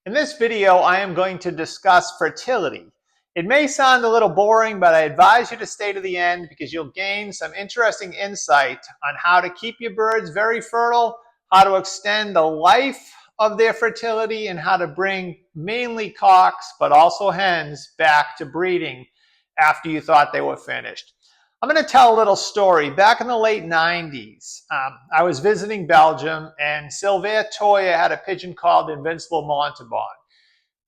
In this video, I am going to discuss fertility. It may sound a little boring, but I advise you to stay to the end because you'll gain some interesting insight on how to keep your birds very fertile, how to extend the life of their fertility, and how to bring mainly cocks, but also hens, back to breeding after you thought they were finished. I'm going to tell a little story. Back in the late 90s, I was visiting Belgium, and Sylvain Toya had a pigeon called Invincible Montauban.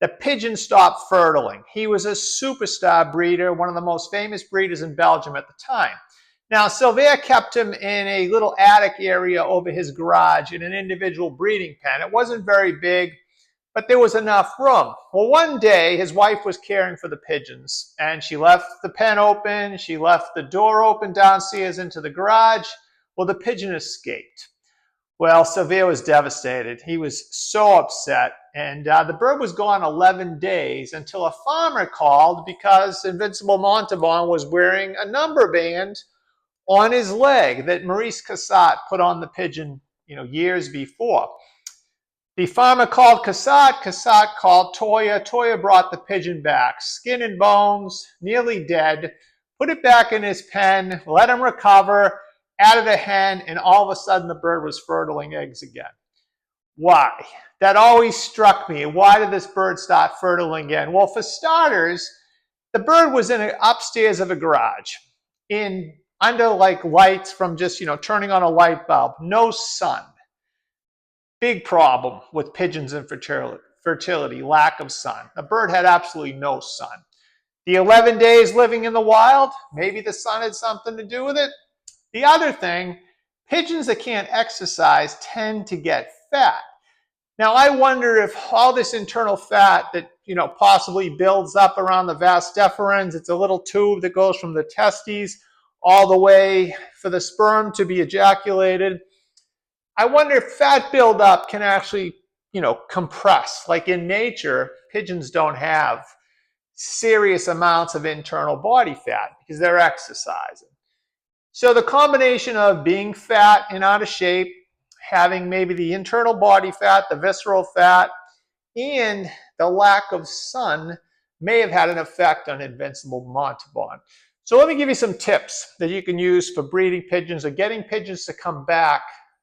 The pigeon stopped fertiling. He was a superstar breeder, one of the most famous breeders in Belgium at the time. Now, Sylvain kept him in a little attic area over his garage in an individual breeding pen. It wasn't very big, but there was enough room. Well, one day his wife was caring for the pigeons, and she left the pen open. She left the door open downstairs into the garage. Well, the pigeon escaped. Well, Sylvain was devastated. He was so upset, and the bird was gone 11 days until a farmer called because Invincible Montauban was wearing a number band on his leg that Maurice Cassat put on the pigeon, years before. The farmer called Cassat. Cassat called Toya. Toya brought the pigeon back, skin and bones, nearly dead, put it back in his pen, let him recover, added a hen, and all of a sudden the bird was fertiling eggs again. Why? That always struck me. Why did this bird start fertiling again? Well, for starters, the bird was in upstairs of a garage, under like lights from just, turning on a light bulb, no sun. Big problem with pigeons and fertility, lack of sun. The bird had absolutely no sun. The 11 days living in the wild, maybe the sun had something to do with it. The other thing, pigeons that can't exercise tend to get fat. Now, I wonder if all this internal fat that, possibly builds up around the vas deferens, it's a little tube that goes from the testes all the way for the sperm to be ejaculated. I wonder if fat buildup can actually, compress. Like in nature, pigeons don't have serious amounts of internal body fat because they're exercising. So the combination of being fat and out of shape, having maybe the internal body fat, the visceral fat, and the lack of sun may have had an effect on Invincible Montauban. So let me give you some tips that you can use for breeding pigeons or getting pigeons to come back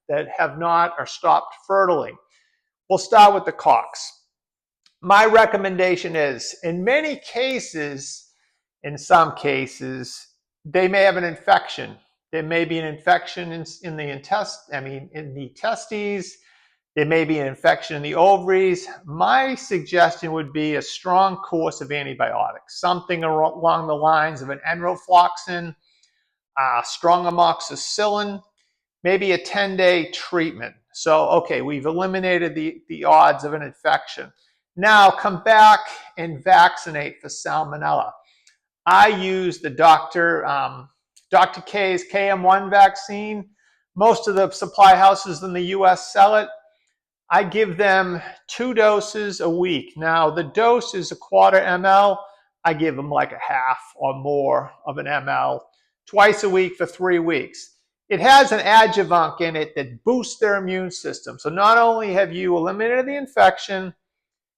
that have not or stopped fertiling. We'll start with the cocks. My recommendation is, in many cases, in some cases, they may have an infection. There may be an infection in the testes. There may be an infection in the ovaries. My suggestion would be a strong course of antibiotics, something along the lines of an enrofloxacin, strong amoxicillin, maybe a 10-day treatment. So, okay, we've eliminated the odds of an infection. Now come back and vaccinate for salmonella. I use the Dr. K's KM1 vaccine. Most of the supply houses in the US sell it. I give them 2 doses a week. Now, the dose is 1/4 ml. I give them like a half or more of an ml twice a week for 3 weeks. It has an adjuvant in it that boosts their immune system. So not only have you eliminated the infection,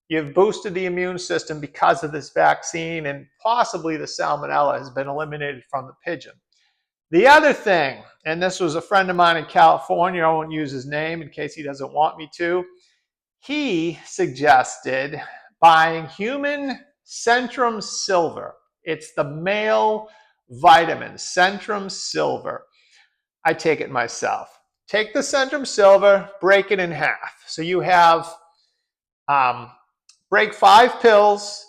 you've boosted the immune system because of this vaccine, and possibly the salmonella has been eliminated from the pigeon. The other thing, and this was a friend of mine in California, I won't use his name in case he doesn't want me to, he suggested buying human Centrum Silver. It's the male vitamin, Centrum Silver. I take it myself. Take the Centrum Silver, break it in half. So you have, break 5 pills,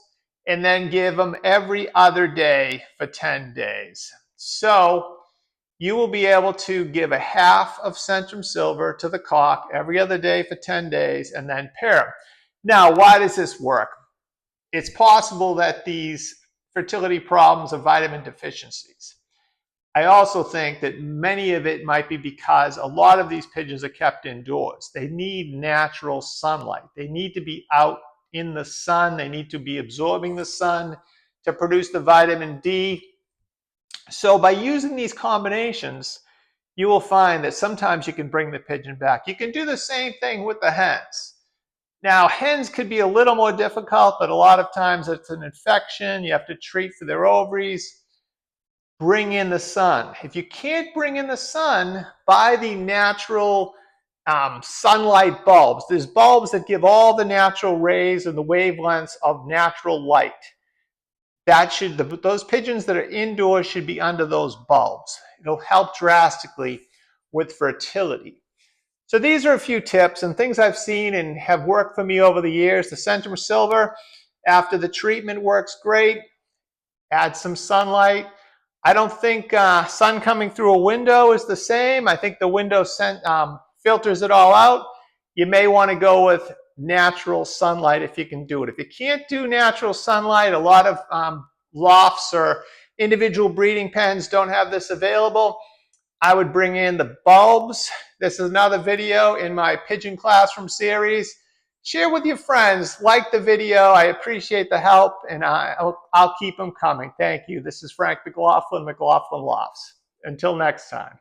and then give them every other day for 10 days. So you will be able to give a half of Centrum Silver to the cock every other day for 10 days and then pair them. Now, why does this work? It's possible that these fertility problems are vitamin deficiencies. I also think that many of it might be because a lot of these pigeons are kept indoors. They need natural sunlight. They need to be out in the sun. They need to be absorbing the sun to produce the vitamin D. So by using these combinations, you will find that sometimes you can bring the pigeon back. You can do the same thing with the hens. Now, hens could be a little more difficult, but a lot of times it's an infection. You have to treat for their ovaries. Bring in the sun. If you can't bring in the sun, buy the natural sunlight bulbs. There's bulbs that give all the natural rays and the wavelengths of natural light. Those pigeons that are indoors should be under those bulbs. It'll help drastically with fertility. So these are a few tips and things I've seen and have worked for me over the years. The Centrum Silver, after the treatment, works great. Add some sunlight. I don't think sun coming through a window is the same. I think the window filters it all out. You may want to go with natural sunlight if you can do it. If you can't do natural sunlight, a lot of lofts or individual breeding pens don't have this available. I would bring in the bulbs. This is another video in my Pigeon Classroom series. Share with your friends. Like the video. I appreciate the help, and I'll keep them coming. Thank you. This is Frank McLaughlin, McLaughlin Lofts. Until next time.